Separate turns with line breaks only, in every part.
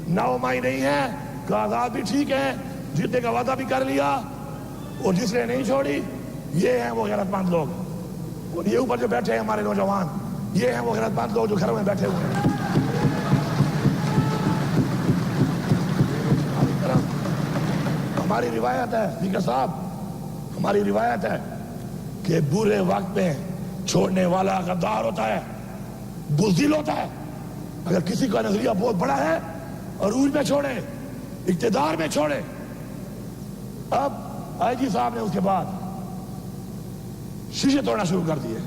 नाउमाई नहीं है कि आजाद भी ठीक है, जीतने का वादा भी कर लिया, और जिसने नहीं छोड़ी ये हैं वो गैरतमंद लोग। और ये ऊपर जो बैठे हैं हमारे नौजवान, ये हैं वो गैरतमंद लोग जो घरों में बैठे हुए हैं। हमारी रिवायत है स्पीकर साहब, हमारी रिवायत है कि बुरे वक्त में छोड़ने वाला गद्दार होता है, बुज़दिल होता है। अगर किसी का नजरिया बहुत बड़ा है अरूज में छोड़े, इक्तिदार में छोड़े। अब आईजी साहब ने उसके बाद शीशे तोड़ना शुरू कर दिए।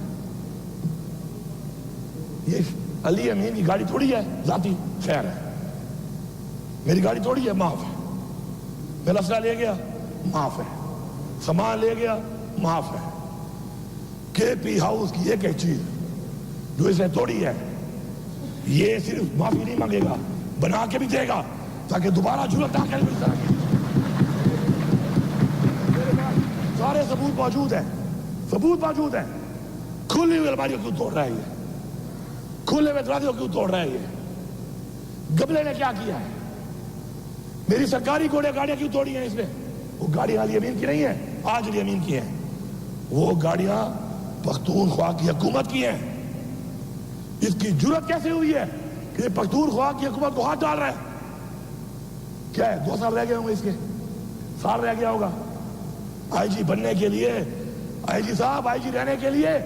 ये अली अमीन की गाड़ी थोड़ी है जाती, खैर है, मेरी गाड़ी थोड़ी है, माफ है। मेरा असला ले गया, माफ है। सामान ले गया, माफ है। केपी हाउस की एक चीज जो इसने तोड़ी है, ये सिर्फ माफी नहीं मांगेगा, बना के भी देगा ताकि दोबारा जरूरत ना करे। इस तरह की सारे सबूत मौजूद है, सबूत मौजूद है। खुली हुई अलमारियों क्यों तोड़ रहा है ये? खुले हुए दरवाजों क्यों तोड़ रहा है ये? गबले ने क्या किया है? मेरी सरकारी गाड़ियां क्यों तोड़ी हैं इसने? वो गाड़ियां अली अमीन की नहीं है, आज अली अमीन की हैं। वो गाड़ियां पख्तूनख्वा की हुकूमत की हैं। इसकी जुर्रत कैसे हुई है कि पख्तूनख्वा की हुकूमत को हाथ डाल रहा है? क्या है, 2 साल रह गए होंगे इसके, साल रह गया होगा। आईजी बनने के लिए, आईजी साहब आईजी रहने के लिए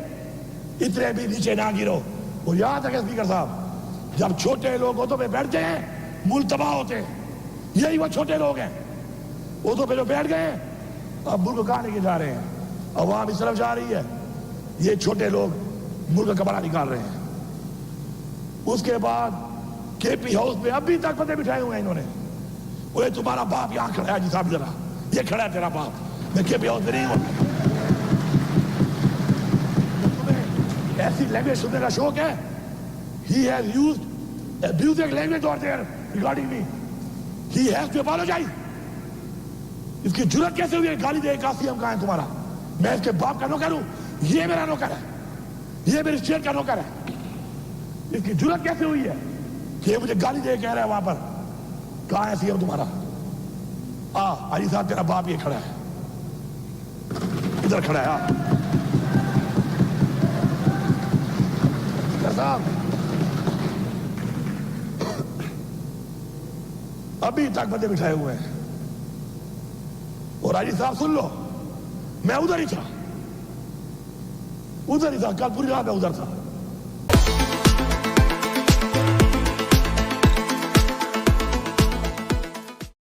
इतने भी नीचे ना गिरो। और याद रखें स्पीकर साहब, जब छोटे लोग ओहदों पे बैठते हैं मुल्क तबाह होते हैं। यही वो छोटे लोग हैं, ओहदों पे जो बैठ गए अब मुल्क कहां लेके जा रहे हैं? अवाम इस तरफ जा रही है, ये छोटे लोग मुल्क का कपड़ा निकाल रहे हैं। उसके बाद केपी हाउस में अभी तक पते बिठाए हुए हैं इन्होंने। वो तुम्हारा बाप यहां खड़ा है जी साहब, जरा ये खड़ा है तेरा बाप, मैं केपी हाउस में नहीं हूं। तुम्हें ऐसी लैंग्वेज सुनने का शौक है? He has used abusive language out there regarding me, he has to apologise. इसकी जुर्रत कैसे हुई है गाली दे? कासिम कहां है तुम्हारा? मैं इसके बाप का नौकर हूं, ये मेरा नौकर है, ये मेरे स्टेट का नौकर है। इसकी जुर्रत कैसे हुई है कि ये मुझे गाली दे कह रहा है वहां पर? कहां है सीएम तुम्हारा? अली साहब तेरा बाप ये खड़ा है, इधर खड़ा है। साहब अभी तक बंदे बिठाए हुए हैं। और अली साहब सुन लो, मैं उधर ही था, कल पूरी रात मैं उधर था।